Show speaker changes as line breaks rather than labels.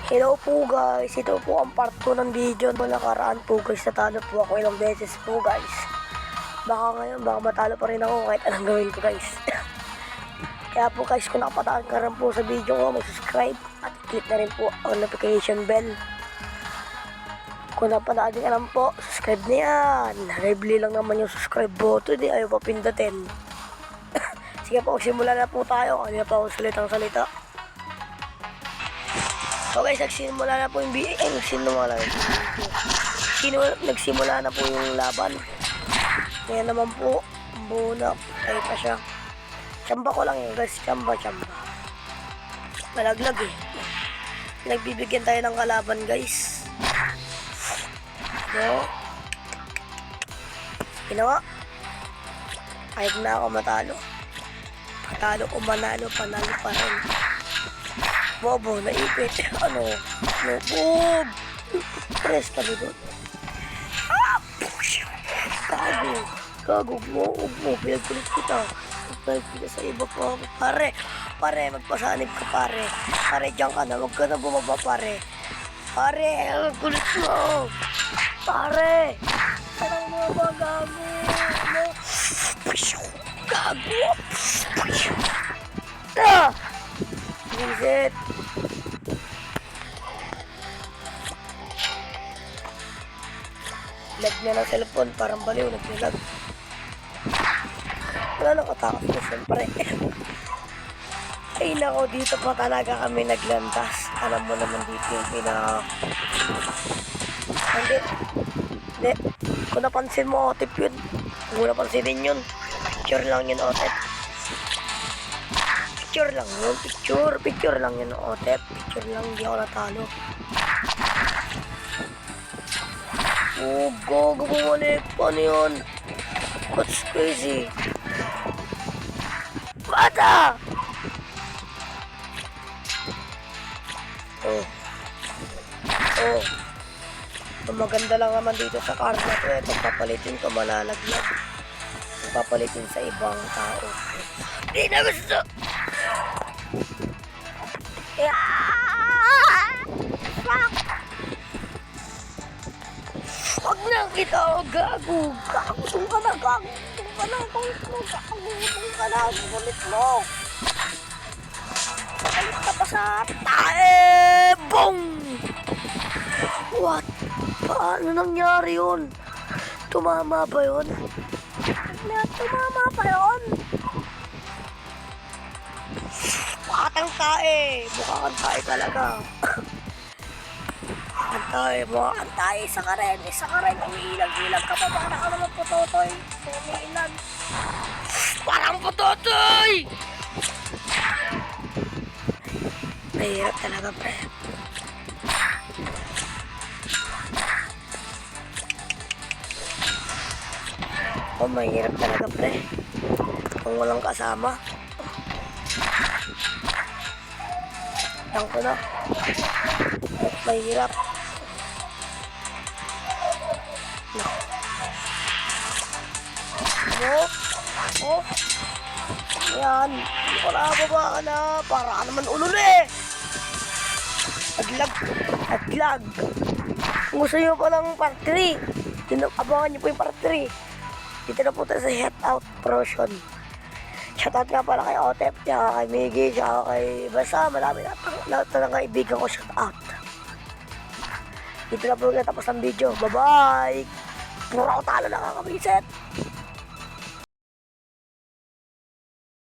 Hello po guys, ito po ang part 2 ng video. Nakaraan po guys, natalo po ako ilang beses po guys. Baka ngayon, baka matalo pa rin ako kahit anong gawin ko guys. Kaya po guys, kung nakapataan ka rin po sa video ko, mag-subscribe at click na rin po ang notification bell. Kung napataan ka lang po, subscribe na yan. Lively lang naman yung subscribe button, di ayaw pa pindutin. Sige po, simula na po tayo. Kanina pa ako salitang-salita. So guys, nagsimula na po yung nagsimula na po yung laban. Ngayon naman po, buo na. Ay pa siya. Tsamba ko lang yun guys, tsamba. Malaglag eh. Nagbibigyan tayo ng kalaban guys. So, ginawa. Kahit na ako matalo. Patalo o manalo, panalo pa rin. Bobo, naipit. Ano? Bob! Press kami doon. Gago mo. Pinagpulit kita. Sa iba po. Pare, magpasanib ka pare. Pare, dyan ka na. Huwag ka na bumaba pare. Pare, kulit mo. Pare! Parang mo ba gago? Ano? Gago! Reset! Lag niya ng cellphone, parang baliw, naglalag. Wala nang katakas ko, siyempre. Ay nako, dito pa talaga kami naglantas. Alam mo naman dito yung Hindi. Kung napansin mo, Otep yun. Kung napansinin yun, picture lang yun, Otep. Picture lang yun, Otep. Picture lang, hindi ako natalo. Oh, gago bumalik. Paano yun? What's crazy? Bata! Oh. Ang maganda lang naman dito sa car na to, pagpapalitin ko malalaglag. Pagpapalitin sa ibang tao. Di na gusto! Huwag na kita, gago! Gago ka na, gulit mo! Galit ka pa sa tae! Boom! What? Paano nangyari yun? Tumama ba yun? Mukha kang tae talaga. Mukha kang tae sa karen. Umiilag ka pa. Para ka naman putotoy. Umiilag. Parang putotoy! Mahirap talaga pre. Mahirap talaga pre. Kung walang kasama. Tang ko na. Mahirap. Oh. Yan. Wala baba ka na. Para ka naman ulol eh. Aglag. Kung gusto nyo palang part 3, abangan nyo po yung part 3. Dito na po tayo sa Shoutout Protion. Shoutout nga pala kay Otep, kay Miggy, kay Basa. Marami lahat ng kaibigan ko shoutout. Dito na po tapos ang video. Bye-bye! Puro ako talo na kakabisit.